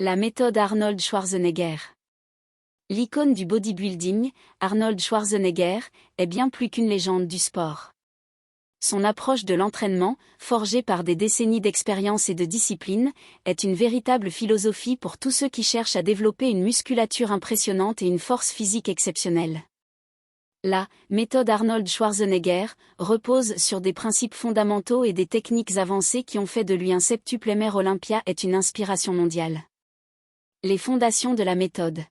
La méthode Arnold Schwarzenegger. L'icône du bodybuilding, Arnold Schwarzenegger, est bien plus qu'une légende du sport. Son approche de l'entraînement, forgée par des décennies d'expérience et de discipline, est une véritable philosophie pour tous ceux qui cherchent à développer une musculature impressionnante et une force physique exceptionnelle. La méthode Arnold Schwarzenegger repose sur des principes fondamentaux et des techniques avancées qui ont fait de lui un septuple Mr Olympia est une inspiration mondiale. Les fondations de la méthode.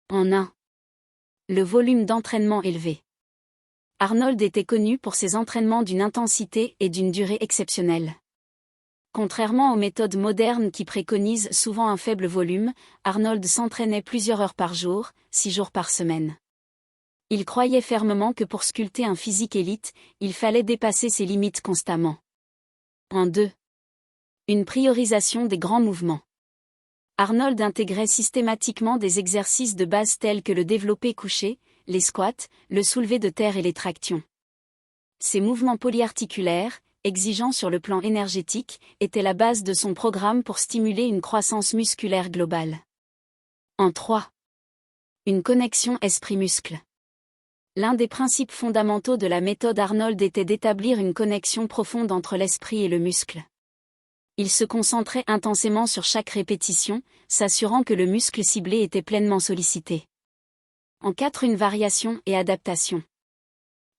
En 1. Le volume d'entraînement élevé. Arnold était connu pour ses entraînements d'une intensité et d'une durée exceptionnelles. Contrairement aux méthodes modernes qui préconisent souvent un faible volume, Arnold s'entraînait plusieurs heures par jour, 6 jours par semaine. Il croyait fermement que pour sculpter un physique élite, il fallait dépasser ses limites constamment. En 2. Une priorisation des grands mouvements. Arnold intégrait systématiquement des exercices de base tels que le développé couché, les squats, le soulevé de terre et les tractions. Ces mouvements polyarticulaires, exigeants sur le plan énergétique, étaient la base de son programme pour stimuler une croissance musculaire globale. En 3. Une connexion esprit-muscle. L'un des principes fondamentaux de la méthode Arnold était d'établir une connexion profonde entre l'esprit et le muscle. Il se concentrait intensément sur chaque répétition, s'assurant que le muscle ciblé était pleinement sollicité. En 4. Une variation et adaptation.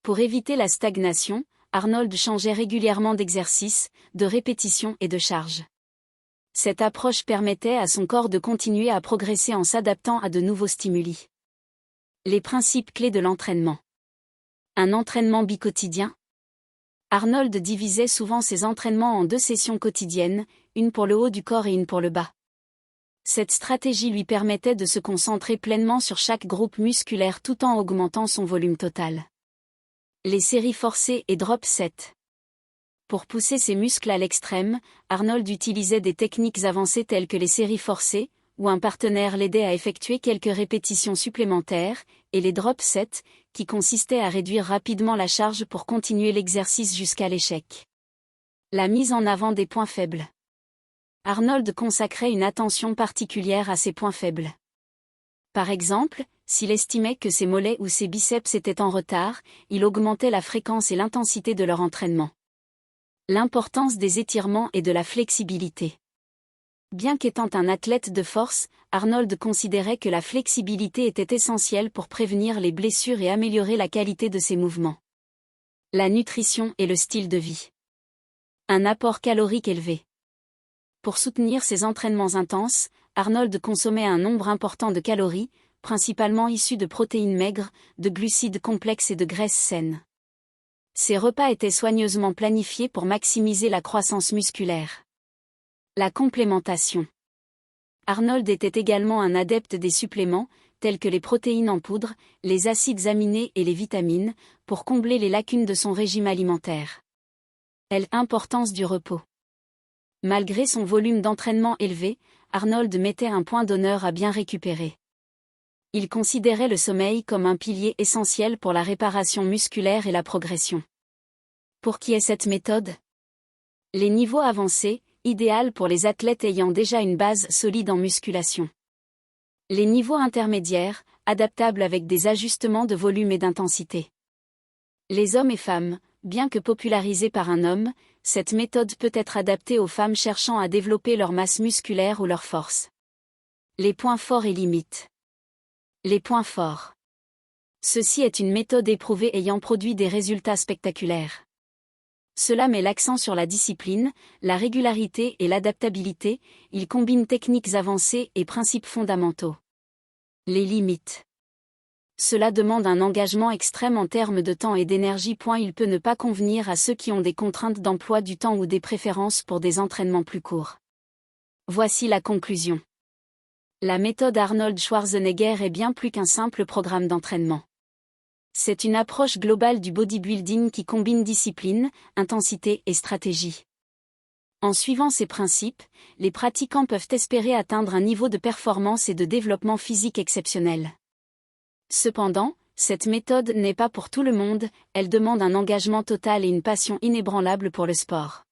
Pour éviter la stagnation, Arnold changeait régulièrement d'exercice, de répétition et de charge. Cette approche permettait à son corps de continuer à progresser en s'adaptant à de nouveaux stimuli. Les principes clés de l'entraînement. Un entraînement bicotidien. Arnold divisait souvent ses entraînements en 2 sessions quotidiennes, une pour le haut du corps et une pour le bas. Cette stratégie lui permettait de se concentrer pleinement sur chaque groupe musculaire tout en augmentant son volume total. Les séries forcées et drop set. Pour pousser ses muscles à l'extrême, Arnold utilisait des techniques avancées telles que les séries forcées, où un partenaire l'aidait à effectuer quelques répétitions supplémentaires, et les drop sets, qui consistaient à réduire rapidement la charge pour continuer l'exercice jusqu'à l'échec. La mise en avant des points faibles. Arnold consacrait une attention particulière à ses points faibles. Par exemple, s'il estimait que ses mollets ou ses biceps étaient en retard, il augmentait la fréquence et l'intensité de leur entraînement. L'importance des étirements et de la flexibilité. Bien qu'étant un athlète de force, Arnold considérait que la flexibilité était essentielle pour prévenir les blessures et améliorer la qualité de ses mouvements. La nutrition et le style de vie. Un apport calorique élevé. Pour soutenir ses entraînements intenses, Arnold consommait un nombre important de calories, principalement issues de protéines maigres, de glucides complexes et de graisses saines. Ses repas étaient soigneusement planifiés pour maximiser la croissance musculaire. La complémentation. Arnold était également un adepte des suppléments, tels que les protéines en poudre, les acides aminés et les vitamines, pour combler les lacunes de son régime alimentaire. L'importance du repos. Malgré son volume d'entraînement élevé, Arnold mettait un point d'honneur à bien récupérer. Il considérait le sommeil comme un pilier essentiel pour la réparation musculaire et la progression. Pour qui est cette méthode ? Les niveaux avancés, idéal pour les athlètes ayant déjà une base solide en musculation. Les niveaux intermédiaires, adaptables avec des ajustements de volume et d'intensité. Les hommes et femmes, bien que popularisée par un homme, cette méthode peut être adaptée aux femmes cherchant à développer leur masse musculaire ou leur force. Les points forts et limites. Les points forts. Ceci est une méthode éprouvée ayant produit des résultats spectaculaires. Cela met l'accent sur la discipline, la régularité et l'adaptabilité, il combine techniques avancées et principes fondamentaux. Les limites. Cela demande un engagement extrême en termes de temps et d'énergie. Il peut ne pas convenir à ceux qui ont des contraintes d'emploi du temps ou des préférences pour des entraînements plus courts. Voici la conclusion. La méthode Arnold Schwarzenegger est bien plus qu'un simple programme d'entraînement. C'est une approche globale du bodybuilding qui combine discipline, intensité et stratégie. En suivant ces principes, les pratiquants peuvent espérer atteindre un niveau de performance et de développement physique exceptionnel. Cependant, cette méthode n'est pas pour tout le monde, elle demande un engagement total et une passion inébranlable pour le sport.